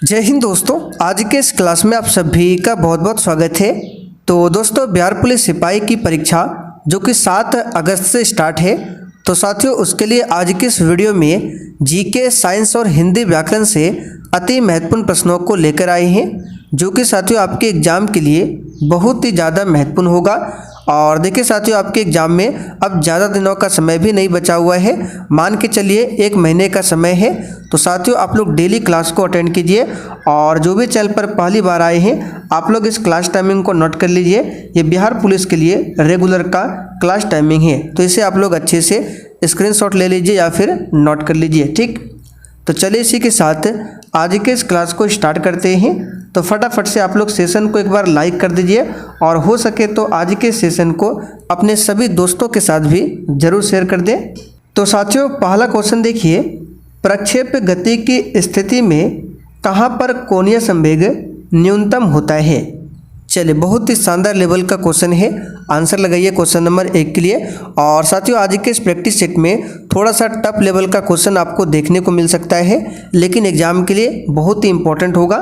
जय हिंद दोस्तों, आज के इस क्लास में आप सभी का बहुत बहुत स्वागत है। तो दोस्तों, बिहार पुलिस सिपाही की परीक्षा जो कि 7 अगस्त से स्टार्ट है, तो साथियों उसके लिए आज के इस वीडियो में जीके, साइंस और हिंदी व्याकरण से अति महत्वपूर्ण प्रश्नों को लेकर आए हैं, जो कि साथियों आपके एग्जाम के लिए बहुत ही ज़्यादा महत्वपूर्ण होगा। और देखिए साथियों, आपके एग्जाम में अब ज़्यादा दिनों का समय भी नहीं बचा हुआ है, मान के चलिए 1 महीने का समय है। तो साथियों आप लोग डेली क्लास को अटेंड कीजिए, और जो भी चैनल पर पहली बार आए हैं आप लोग इस क्लास टाइमिंग को नोट कर लीजिए। ये बिहार पुलिस के लिए रेगुलर का क्लास टाइमिंग है, तो इसे आप लोग अच्छे से स्क्रीनशॉट ले लीजिए या फिर नोट कर लीजिए। ठीक, तो चलिए इसी के साथ आज के इस क्लास को स्टार्ट करते हैं। तो फटाफट से आप लोग सेशन को एक बार लाइक कर दीजिए, और हो सके तो आज के सेशन को अपने सभी दोस्तों के साथ भी जरूर शेयर कर दें। तो साथियों पहला क्वेश्चन देखिए, प्रक्षेप गति की स्थिति में कहाँ पर कोणीय संवेग न्यूनतम होता है। चलिए, बहुत ही शानदार लेवल का क्वेश्चन है, आंसर लगाइए क्वेश्चन नंबर 1 के लिए। और साथियों आज के इस प्रैक्टिस सेट में थोड़ा सा टफ लेवल का क्वेश्चन आपको देखने को मिल सकता है, लेकिन एग्जाम के लिए बहुत ही इंपॉर्टेंट होगा।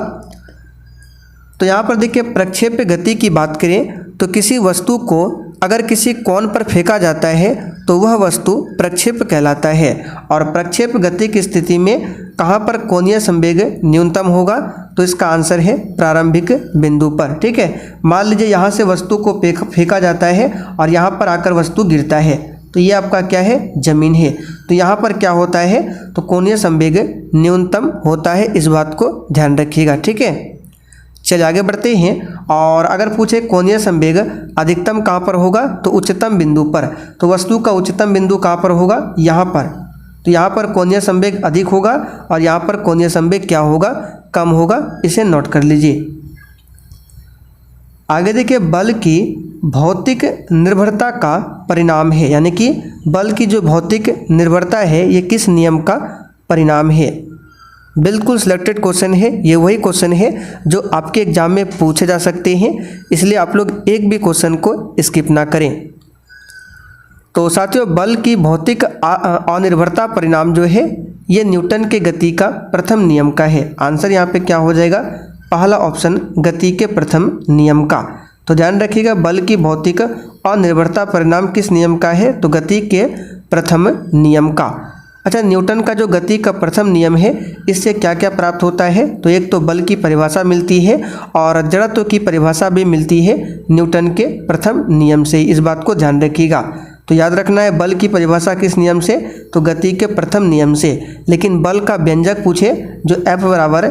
तो यहाँ पर देखिए, प्रक्षेप गति की बात करें तो किसी वस्तु को अगर किसी कोण पर फेंका जाता है तो वह वस्तु प्रक्षेप कहलाता है। और प्रक्षेप गति की स्थिति में कहाँ पर कोणीय संवेग न्यूनतम होगा, तो इसका आंसर है प्रारंभिक बिंदु पर। ठीक है, मान लीजिए यहाँ से वस्तु को फेंका जाता है और यहाँ पर आकर वस्तु गिरता है, तो ये आपका क्या है, जमीन है। तो यहाँ पर क्या होता है, तो कोणीय संवेग न्यूनतम होता है, इस बात को ध्यान रखिएगा। ठीक है, चलिए आगे बढ़ते हैं। और अगर पूछे कोणीय संवेग अधिकतम कहाँ पर होगा, तो उच्चतम बिंदु पर। तो वस्तु का उच्चतम बिंदु कहाँ पर होगा, यहाँ पर। तो यहाँ पर कोणीय संवेग अधिक होगा और यहाँ पर कोणीय संवेग क्या होगा, कम होगा, इसे नोट कर लीजिए। आगे देखिए, बल की भौतिक निर्भरता का परिणाम है, यानी कि बल की जो भौतिक निर्भरता है ये किस नियम का परिणाम है। बिल्कुल सिलेक्टेड क्वेश्चन है, ये वही क्वेश्चन है जो आपके एग्जाम में पूछे जा सकते हैं, इसलिए आप लोग एक भी क्वेश्चन को स्किप ना करें। तो साथियों बल की भौतिक अनिर्भरता परिणाम जो है ये न्यूटन के गति का प्रथम नियम का है। आंसर यहाँ पे क्या हो जाएगा, पहला ऑप्शन गति के प्रथम नियम का। तो ध्यान रखिएगा, बल की भौतिक अनिर्भरता परिणाम किस नियम का है, तो गति के प्रथम नियम का। अच्छा, न्यूटन का जो गति का प्रथम नियम है इससे क्या क्या प्राप्त होता है, तो एक तो बल की परिभाषा मिलती है और जड़त्व की परिभाषा भी मिलती है न्यूटन के प्रथम नियम से, इस बात को ध्यान रखिएगा। तो याद रखना है बल की परिभाषा किस नियम से, तो गति के प्रथम नियम से। लेकिन बल का व्यंजक पूछे जो F बराबर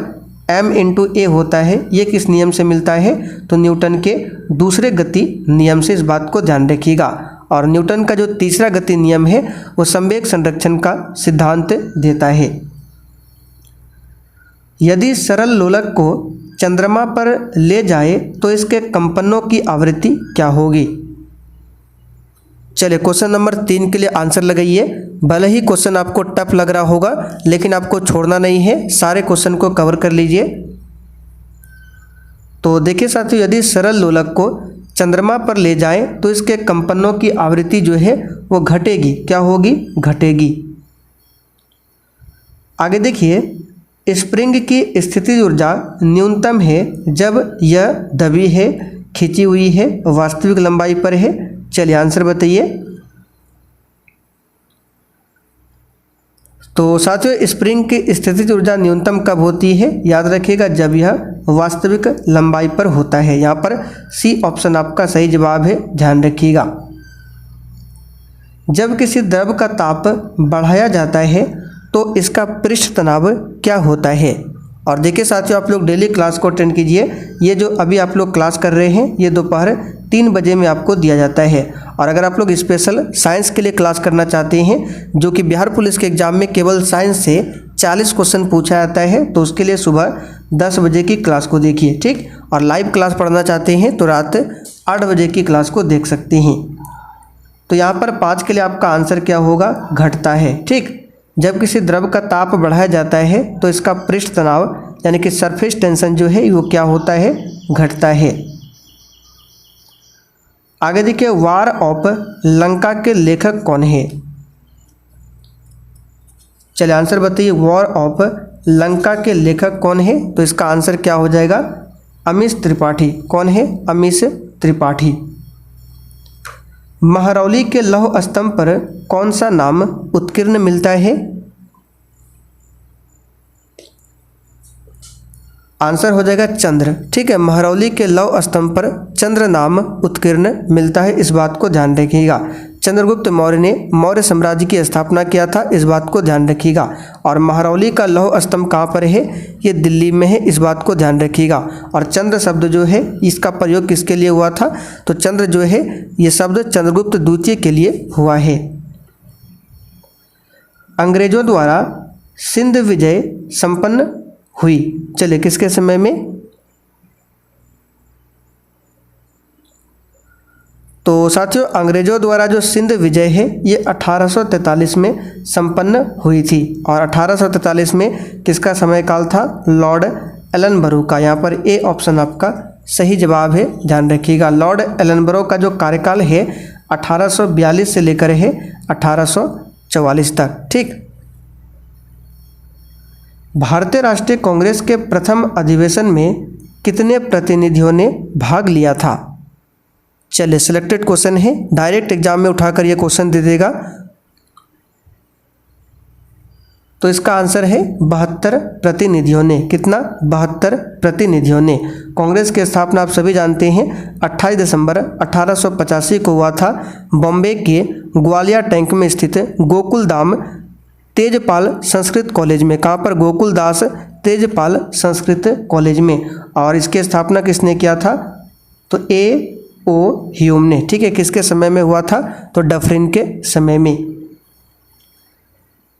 m/a होता है, ये किस नियम से मिलता है, तो न्यूटन के दूसरे गति नियम से, इस बात को ध्यान रखिएगा। और न्यूटन का जो तीसरा गति नियम है वो संवेग संरक्षण का सिद्धांत देता है। यदि सरल लोलक को चंद्रमा पर ले जाए तो इसके कंपनों की आवृत्ति क्या होगी। चलिए क्वेश्चन नंबर 3 के लिए आंसर लगाइए। भले ही क्वेश्चन आपको टफ लग रहा होगा, लेकिन आपको छोड़ना नहीं है, सारे क्वेश्चन को कवर कर लीजिए। तो देखिए साथियों, यदि सरल लोलक को चंद्रमा पर ले जाएं तो इसके कंपनों की आवृत्ति जो है वो घटेगी, क्या होगी, घटेगी। आगे देखिए, स्प्रिंग की स्थितिज ऊर्जा न्यूनतम है जब यह दबी है, खिंची हुई है, वास्तविक लंबाई पर है। चलिए आंसर बताइए। तो साथियों स्प्रिंग की स्थितिज ऊर्जा न्यूनतम कब होती है, याद रखिएगा, जब यह वास्तविक लंबाई पर होता है। यहाँ पर सी ऑप्शन आपका सही जवाब है, ध्यान रखिएगा। जब किसी द्रव का ताप बढ़ाया जाता है तो इसका पृष्ठ तनाव क्या होता है। और देखिए साथियों, आप लोग डेली क्लास को अटेंड कीजिए। ये जो अभी आप लोग क्लास कर रहे हैं ये दोपहर 3 बजे में आपको दिया जाता है। और अगर आप लोग स्पेशल साइंस के लिए क्लास करना चाहते हैं, जो कि बिहार पुलिस के एग्जाम में केवल साइंस से 40 क्वेश्चन पूछा जाता है, तो उसके लिए सुबह 10 बजे की क्लास को देखिए। ठीक, और लाइव क्लास पढ़ना चाहते हैं तो रात 8 बजे की क्लास को देख सकते हैं। तो यहाँ पर 5 के लिए आपका आंसर क्या होगा, घटता है। ठीक, जब किसी द्रव का ताप बढ़ाया जाता है तो इसका पृष्ठ तनाव यानी कि सरफेस टेंशन जो है वो क्या होता है, घटता है। आगे देखिए, वार ऑफ लंका के लेखक कौन है। चलिए आंसर बताइए, वॉर ऑफ लंका के लेखक कौन है? तो इसका आंसर क्या हो जाएगा? अमीश त्रिपाठी। कौन है? अमीश त्रिपाठी। महरौली के लौह स्तंभ पर कौन सा नाम उत्कीर्ण मिलता है? आंसर हो जाएगा चंद्र। ठीक है, महरौली के लौह स्तंभ पर चंद्र नाम उत्कीर्ण मिलता है, इस बात को ध्यान रखिएगा। चंद्रगुप्त मौर्य ने मौर्य साम्राज्य की स्थापना किया था, इस बात को ध्यान रखिएगा। और महरौली का लौह स्तंभ कहाँ पर है? ये दिल्ली में है, इस बात को ध्यान रखिएगा। और चंद्र शब्द जो है इसका प्रयोग किसके लिए हुआ था? तो चंद्र जो है ये शब्द चंद्रगुप्त द्वितीय के लिए हुआ है। अंग्रेजों द्वारा सिंध विजय संपन्न हुई, चलिए किसके समय में? तो साथियों अंग्रेजों द्वारा जो सिंध विजय है ये 1843 में संपन्न हुई थी। और 1843 में किसका समय काल था? लॉर्ड एलनबरो का। यहाँ पर ए ऑप्शन आपका सही जवाब है, ध्यान रखिएगा। लॉर्ड एलनबरो का जो कार्यकाल है 1842 से लेकर है 1844 तक। ठीक, भारतीय राष्ट्रीय कांग्रेस के प्रथम अधिवेशन में कितने प्रतिनिधियों ने भाग लिया था? चलिए सिलेक्टेड क्वेश्चन है, डायरेक्ट एग्जाम में उठाकर ये क्वेश्चन दे देगा। तो इसका आंसर है 72 प्रतिनिधियों ने। कितना? 72 प्रतिनिधियों ने। कांग्रेस की स्थापना आप सभी जानते हैं 28 दिसंबर 1885 को हुआ था बॉम्बे के ग्वालियर टैंक में स्थित गोकुलधाम तेजपाल संस्कृत कॉलेज में। कहाँ पर? गोकुलदास तेजपाल संस्कृत कॉलेज में। और इसकी स्थापना किसने किया था? तो A.O. ह्यूम ने। ठीक है, किसके समय में हुआ था? तो डफरिन के समय में।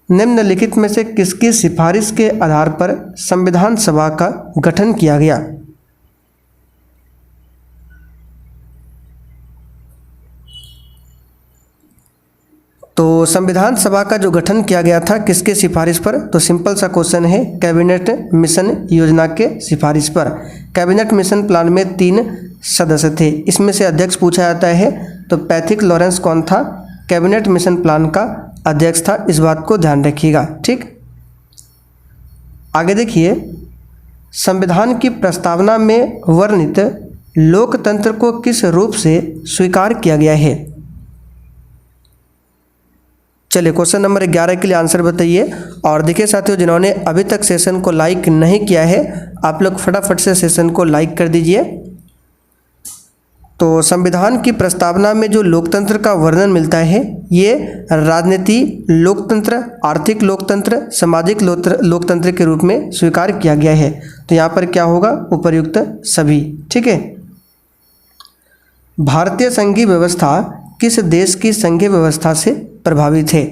निम्नलिखित में से किसकी सिफारिश के आधार पर संविधान सभा का गठन किया गया? तो संविधान सभा का जो गठन किया गया था किसके सिफारिश पर? तो सिंपल सा क्वेश्चन है, कैबिनेट मिशन योजना के सिफारिश पर। कैबिनेट मिशन प्लान में 3 सदस्य थे, इसमें से अध्यक्ष पूछा जाता है। तो पैथिक लॉरेंस कौन था? कैबिनेट मिशन प्लान का अध्यक्ष था, इस बात को ध्यान रखिएगा। ठीक, आगे देखिए, संविधान की प्रस्तावना में वर्णित लोकतंत्र को किस रूप से स्वीकार किया गया है? चलिए क्वेश्चन नंबर 11 के लिए आंसर बताइए। और देखिए साथियों, जिन्होंने अभी तक सेशन को लाइक नहीं किया है आप लोग फटाफट से सेशन को लाइक कर दीजिए। तो संविधान की प्रस्तावना में जो लोकतंत्र का वर्णन मिलता है ये राजनीति लोकतंत्र, आर्थिक लोकतंत्र, सामाजिक लोकतंत्र के रूप में स्वीकार किया गया है। तो यहाँ पर क्या होगा? उपर्युक्त सभी। ठीक है, भारतीय संघीय व्यवस्था किस देश की संघीय व्यवस्था से प्रभावित है?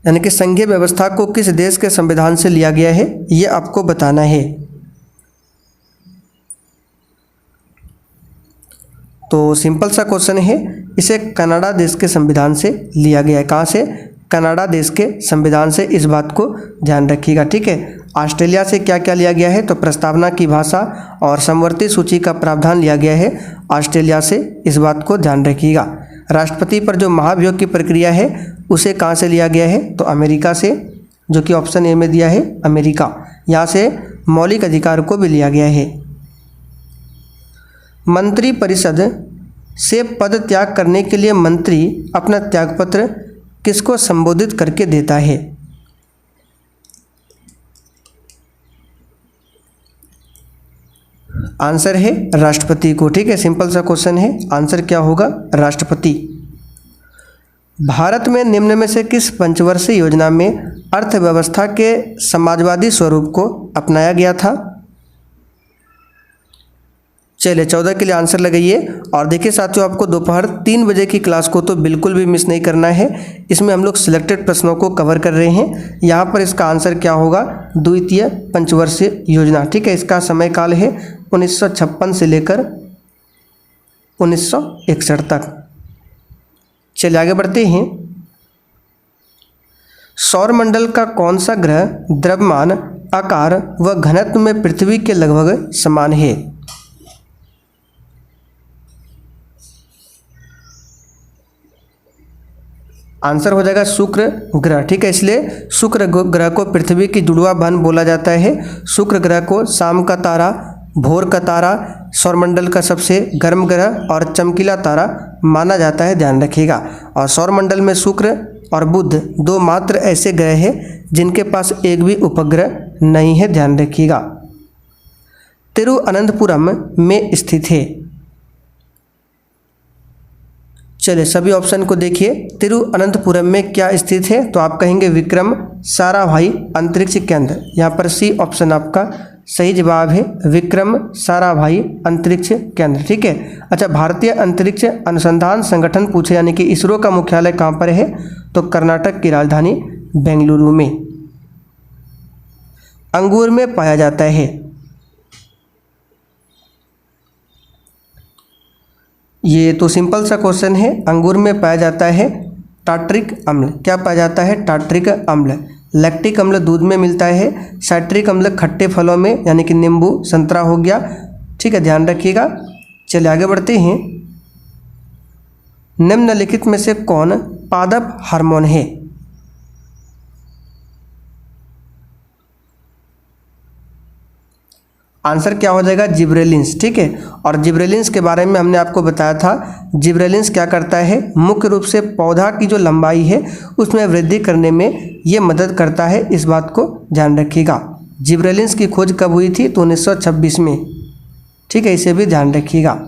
यानी कि संघीय व्यवस्था को किस देश के संविधान से लिया गया है ये आपको बताना है। तो सिंपल सा क्वेश्चन है, इसे कनाडा देश के संविधान से लिया गया है। कहाँ से? कनाडा देश के संविधान से, इस बात को ध्यान रखिएगा। ठीक है, ऑस्ट्रेलिया से क्या क्या लिया गया है? तो प्रस्तावना की भाषा और समवर्ती सूची का प्रावधान लिया गया है ऑस्ट्रेलिया से, इस बात को ध्यान रखिएगा। राष्ट्रपति पर जो महाभियोग की प्रक्रिया है उसे कहाँ से लिया गया है? तो अमेरिका से, जो कि ऑप्शन ए में दिया है अमेरिका। यहाँ से मौलिक अधिकार को भी लिया गया है। मंत्री परिषद से पद त्याग करने के लिए मंत्री अपना त्यागपत्र किसको संबोधित करके देता है? आंसर है राष्ट्रपति को। ठीक है, सिंपल सा क्वेश्चन है, आंसर क्या होगा? राष्ट्रपति। भारत में निम्न में से किस पंचवर्षीय योजना में अर्थव्यवस्था के समाजवादी स्वरूप को अपनाया गया था? चलिए 14 के लिए आंसर लगाइए। और देखिए साथियों, आपको दोपहर 3 बजे की क्लास को तो बिल्कुल भी मिस नहीं करना है। इसमें हम लोग सिलेक्टेड प्रश्नों को कवर कर रहे हैं। यहाँ पर इसका आंसर क्या होगा? द्वितीय पंचवर्षीय योजना। ठीक है, इसका समय काल है 1956 से लेकर 1961 तक। चलिए आगे बढ़ते हैं। सौरमंडल का कौन सा ग्रह द्रव्यमान, आकार व घनत्व में पृथ्वी के लगभग समान है? आंसर हो जाएगा शुक्र ग्रह। ठीक है, इसलिए शुक्र ग्रह को पृथ्वी की जुड़वा बहन बोला जाता है। शुक्र ग्रह को शाम का तारा, भोर का तारा, सौरमंडल का सबसे गर्म ग्रह और चमकीला तारा माना जाता है, ध्यान रखिएगा। और सौरमंडल में शुक्र और बुध दो मात्र ऐसे ग्रह हैं जिनके पास एक भी उपग्रह नहीं है, ध्यान रखिएगा। तिरुअनंतपुरम में स्थित है। चलिए सभी ऑप्शन को देखिए। तिरुअनंतपुरम में क्या स्थित है, तो आप कहेंगे विक्रम साराभाई अंतरिक्ष केंद्र। यहाँ पर सी ऑप्शन आपका सही जवाब है, विक्रम साराभाई अंतरिक्ष केंद्र। ठीक है। अच्छा, भारतीय अंतरिक्ष अनुसंधान संगठन पूछे, यानी कि इसरो का मुख्यालय कहाँ पर है, तो कर्नाटक की राजधानी बेंगलुरु में। अंगूर में पाया जाता है। ये तो सिंपल सा क्वेश्चन है। अंगूर में पाया जाता है टार्ट्रिक अम्ल। क्या पाया जाता है, टार्ट्रिक अम्ल। लैक्टिक अम्ल दूध में मिलता है। साइट्रिक अम्ल खट्टे फलों में, यानी कि नींबू, संतरा हो गया। ठीक है, ध्यान रखिएगा। चलिए आगे बढ़ते हैं। निम्नलिखित में से कौन पादप हार्मोन है? आंसर क्या हो जाएगा, जिब्रेलिन्स। ठीक है, और जिब्रेलिन्स के बारे में हमने आपको बताया था। जिब्रेलिन्स क्या करता है, मुख्य रूप से पौधा की जो लंबाई है उसमें वृद्धि करने में ये मदद करता है, इस बात को ध्यान रखिएगा। जिब्रेलिन्स की खोज कब हुई थी, तो 1926 में। ठीक है, इसे भी ध्यान रखिएगा।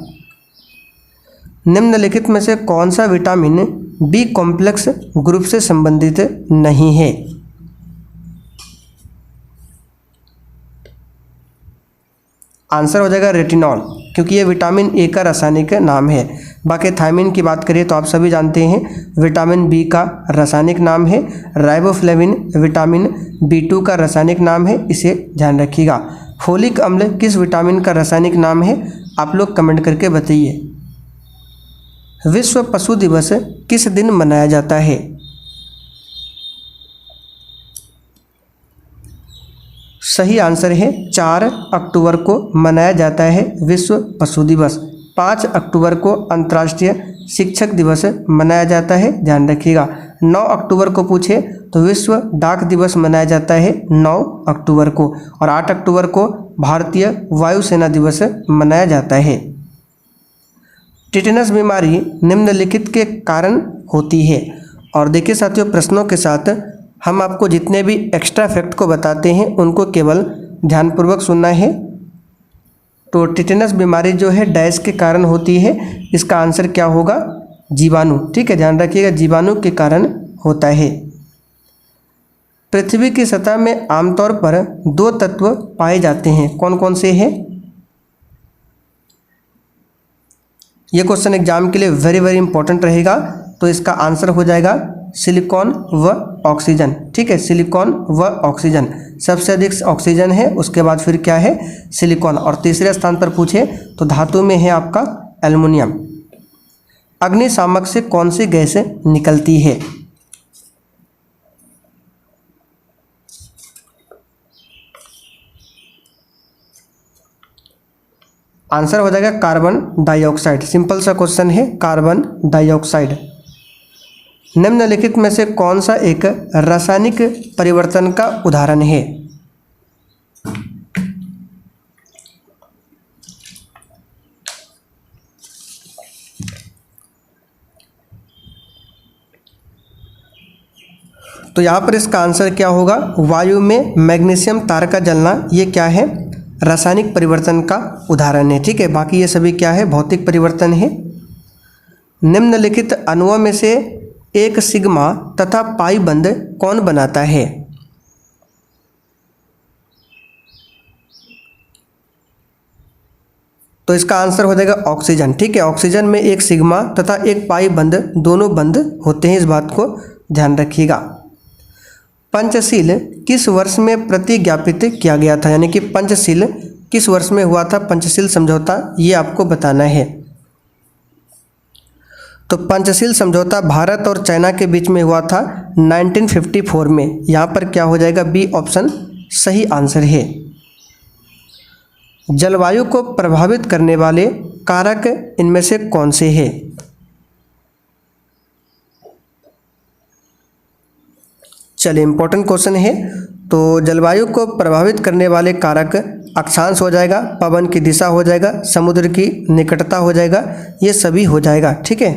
निम्नलिखित में से कौन सा विटामिन बी कॉम्प्लेक्स ग्रुप से संबंधित नहीं है? आंसर हो जाएगा रेटिनॉल, क्योंकि ये विटामिन ए का रासायनिक नाम है। बाकी थायमिन की बात करें तो आप सभी जानते हैं विटामिन बी का रासायनिक नाम है। राइबोफ्लेविन विटामिन बी2 का रासायनिक नाम है, इसे ध्यान रखिएगा। फोलिक अम्ल किस विटामिन का रासायनिक नाम है, आप लोग कमेंट करके बताइए। विश्व पशु दिवस किस दिन मनाया जाता है? सही आंसर है 4 अक्टूबर को मनाया जाता है विश्व पशु दिवस। 5 अक्टूबर को अंतर्राष्ट्रीय शिक्षक दिवस मनाया जाता है, ध्यान रखिएगा। 9 अक्टूबर को पूछे तो विश्व डाक दिवस मनाया जाता है 9 अक्टूबर को। और 8 अक्टूबर को भारतीय वायुसेना दिवस मनाया जाता है। टिटेनस बीमारी निम्नलिखित के कारण होती है। और देखिए साथियों, प्रश्नों के साथ हम आपको जितने भी एक्स्ट्रा फैक्ट को बताते हैं उनको केवल ध्यानपूर्वक सुनना है। तो टिटेनस बीमारी जो है डैश के कारण होती है, इसका आंसर क्या होगा, जीवाणु। ठीक है, ध्यान रखिएगा, जीवाणु के कारण होता है। पृथ्वी की सतह में आमतौर पर 2 तत्व पाए जाते हैं, कौन कौन से हैं? ये क्वेश्चन एग्जाम के लिए वेरी वेरी इंपॉर्टेंट रहेगा। तो इसका आंसर हो जाएगा सिलिकॉन व ऑक्सीजन। ठीक है, सिलिकॉन व ऑक्सीजन, सबसे अधिक ऑक्सीजन है, उसके बाद फिर क्या है, सिलिकॉन। और तीसरे स्थान पर पूछे तो धातु में है आपका एल्युमिनियम। अग्निशामक से कौन सी गैस निकलती है? आंसर हो जाएगा कार्बन डाइऑक्साइड। सिंपल सा क्वेश्चन है, कार्बन डाइऑक्साइड। निम्नलिखित में से कौन सा एक रासायनिक परिवर्तन का उदाहरण है? तो यहाँ पर इसका आंसर क्या होगा, वायु में मैग्नीशियम तार का जलना, ये क्या है, रासायनिक परिवर्तन का उदाहरण है। ठीक है, बाकी ये सभी क्या है, भौतिक परिवर्तन है। निम्नलिखित अणुओं में से एक सिग्मा तथा पाई बंध कौन बनाता है? तो इसका आंसर हो जाएगा ऑक्सीजन। ठीक है, ऑक्सीजन में एक सिग्मा तथा एक पाई बंध, दोनों बंध होते हैं, इस बात को ध्यान रखिएगा। पंचशील किस वर्ष में प्रतिज्ञापित किया गया था, यानी कि पंचशील किस वर्ष में हुआ था, पंचशील समझौता, ये आपको बताना है। तो पंचशील समझौता भारत और चाइना के बीच में हुआ था 1954 में। यहाँ पर क्या हो जाएगा, बी ऑप्शन सही आंसर है। जलवायु को प्रभावित करने वाले कारक इनमें से कौन से हैं? चलिए इंपॉर्टेंट क्वेश्चन है। तो जलवायु को प्रभावित करने वाले कारक अक्षांश हो जाएगा, पवन की दिशा हो जाएगा, समुद्र की निकटता हो जाएगा, ये सभी हो जाएगा। ठीक है।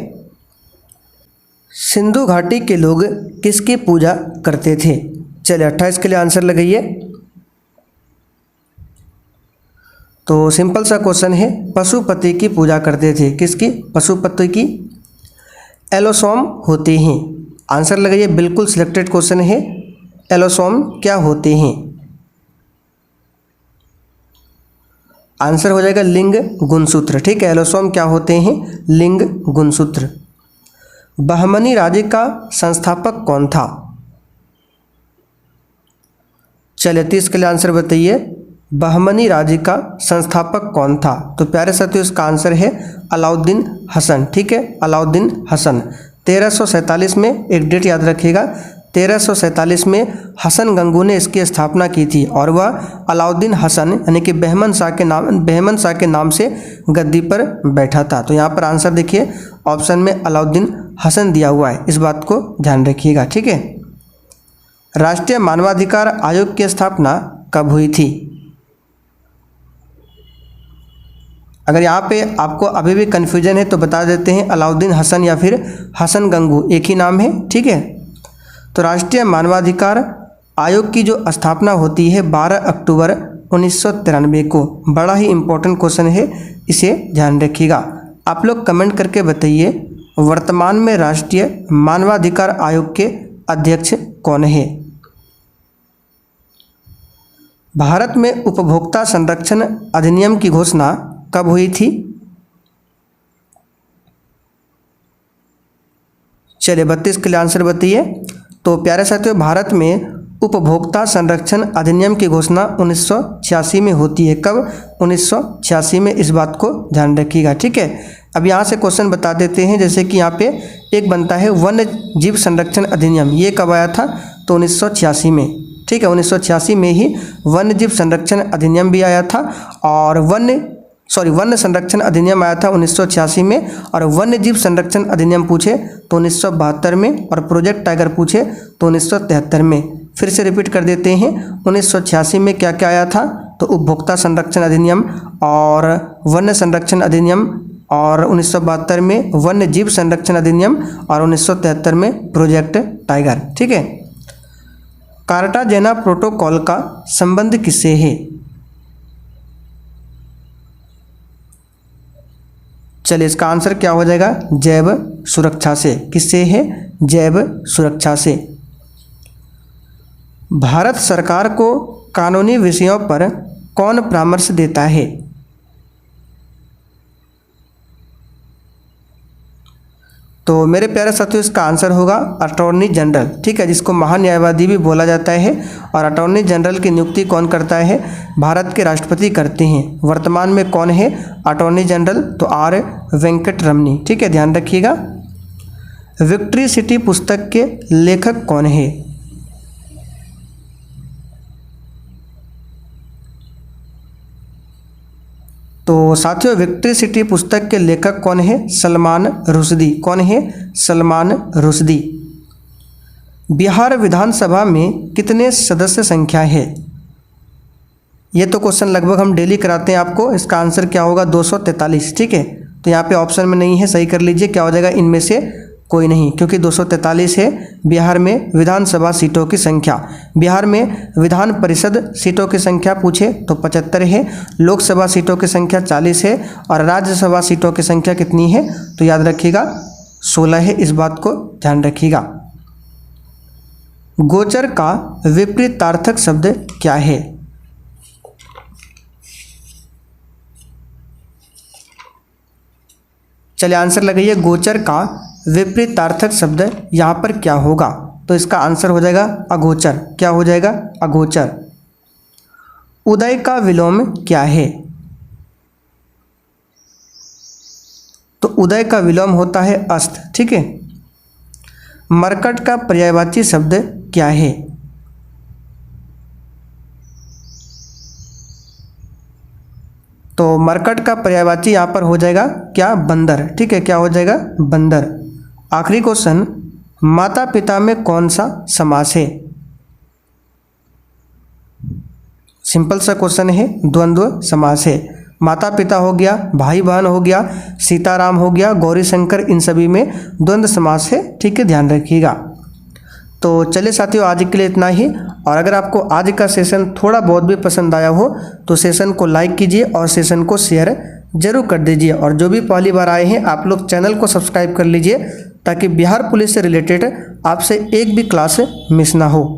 सिंधु घाटी के लोग किसकी पूजा करते थे? चलिए 28 के लिए आंसर लगाइए। तो सिंपल सा क्वेश्चन है, पशुपति की पूजा करते थे। किसकी? पशुपति की। एलोसोम होते हैं। आंसर लगाइए, बिल्कुल सिलेक्टेड क्वेश्चन है। एलोसोम क्या होते हैं? आंसर हो जाएगा लिंग गुणसूत्र। ठीक है, एलोसोम क्या होते हैं? लिंग गुणसूत्र। बहमनी राज्य का संस्थापक कौन था? चलिए 30 के लिए आंसर बताइए। बहमनी राज्य का संस्थापक कौन था? तो प्यारे साथियों इसका आंसर है अलाउद्दीन हसन। ठीक है, अलाउद्दीन हसन। 1347 में एक डेट याद रखिएगा, 1347 में हसन गंगू ने इसकी स्थापना की थी और वह अलाउद्दीन हसन यानी कि बहमन शाह के नाम से गद्दी पर बैठा था। तो यहाँ पर आंसर देखिए ऑप्शन में अलाउद्दीन हसन दिया हुआ है, इस बात को ध्यान रखिएगा। ठीक है। राष्ट्रीय मानवाधिकार आयोग की स्थापना कब हुई थी? अगर यहाँ पे आपको अभी भी कन्फ्यूजन है तो बता देते हैं, अलाउद्दीन हसन या फिर हसन गंगू एक ही नाम है। ठीक है। तो राष्ट्रीय मानवाधिकार आयोग की जो स्थापना होती है 12 अक्टूबर 1993 को। बड़ा ही इम्पोर्टेंट क्वेश्चन है, इसे ध्यान रखिएगा। आप लोग कमेंट करके बताइए वर्तमान में राष्ट्रीय मानवाधिकार आयोग के अध्यक्ष कौन है? भारत में उपभोक्ता संरक्षण अधिनियम की घोषणा कब हुई थी? चलिए 32 के लिए आंसर बताइए। तो प्यारे साथियों भारत में उपभोक्ता संरक्षण अधिनियम की घोषणा 1986 में होती है। कब? 1986 में, इस बात को ध्यान रखिएगा। ठीक है। अब यहाँ से क्वेश्चन बता देते हैं, जैसे कि यहाँ पे एक बनता है वन्य जीव संरक्षण अधिनियम, ये कब आया था? तो 1986 में। ठीक है, 1986 में ही वन्य जीव संरक्षण अधिनियम भी आया था और वन्य संरक्षण अधिनियम आया था 1986 में, और वन्य जीव संरक्षण अधिनियम पूछे तो 1972 में, और प्रोजेक्ट टाइगर पूछे तो 1973 में। फिर से रिपीट कर देते हैं, 1986 में क्या क्या आया था? तो उपभोक्ता संरक्षण अधिनियम और वन्य संरक्षण अधिनियम, और 1972 में वन्य जीव संरक्षण अधिनियम, और 1973 में प्रोजेक्ट टाइगर। ठीक है। कार्टाजेना प्रोटोकॉल का संबंध किससे है? चलिए इसका आंसर क्या हो जाएगा? जैव सुरक्षा से। किससे है? जैव सुरक्षा से। भारत सरकार को कानूनी विषयों पर कौन परामर्श देता है? तो मेरे प्यारे साथियों इसका आंसर होगा अटॉर्नी जनरल। ठीक है, जिसको महान्यायवादी भी बोला जाता है। और अटॉर्नी जनरल की नियुक्ति कौन करता है? भारत के राष्ट्रपति करते हैं। वर्तमान में कौन है अटॉर्नी जनरल? तो आर वेंकट रमनी। ठीक है, ध्यान रखिएगा। विक्ट्री सिटी पुस्तक के लेखक कौन है? तो साथियों विक्ट्री सिटी पुस्तक के लेखक कौन है? सलमान रुश्दी। कौन है? सलमान रुश्दी। बिहार विधानसभा में कितने सदस्य संख्या है? ये तो क्वेश्चन लगभग हम डेली कराते हैं आपको। इसका आंसर क्या होगा? 243। ठीक है, तो यहाँ पे ऑप्शन में नहीं है, सही कर लीजिए। क्या हो जाएगा? इनमें से कोई नहीं, क्योंकि 243 है बिहार में विधानसभा सीटों की संख्या। बिहार में विधान परिषद सीटों की संख्या पूछे तो 75 है, लोकसभा सीटों की संख्या 40 है, और राज्यसभा सीटों की संख्या कितनी है? तो याद रखिएगा 16 है, इस बात को ध्यान रखिएगा। गोचर का विपरीतार्थक शब्द क्या है? चलिए आंसर लगाइए। गोचर का विपरीतार्थक शब्द यहाँ पर क्या होगा? तो इसका आंसर हो जाएगा अगोचर। क्या हो जाएगा? अगोचर। उदय का विलोम क्या है? तो उदय का विलोम होता है अस्त। ठीक है। मरकट का पर्यायवाची शब्द क्या है? तो मरकट का पर्यायवाची यहाँ पर हो जाएगा क्या? बंदर। ठीक है, क्या हो जाएगा? बंदर। आखिरी क्वेश्चन, माता पिता में कौन सा समास है? सिंपल सा क्वेश्चन है, द्वंद्व समास है। माता पिता हो गया, भाई बहन हो गया, सीताराम हो गया, गौरी शंकर, इन सभी में द्वंद्व समास है। ठीक है, ध्यान रखिएगा। तो चलिए साथियों, आज के लिए इतना ही। और अगर आपको आज का सेशन थोड़ा बहुत भी पसंद आया हो तो सेशन को लाइक कीजिए और सेशन को शेयर जरूर कर दीजिए। और जो भी पहली बार आए हैं आप लोग चैनल को सब्सक्राइब कर लीजिए ताकि बिहार पुलिस से रिलेटेड आपसे एक भी क्लास मिस ना हो।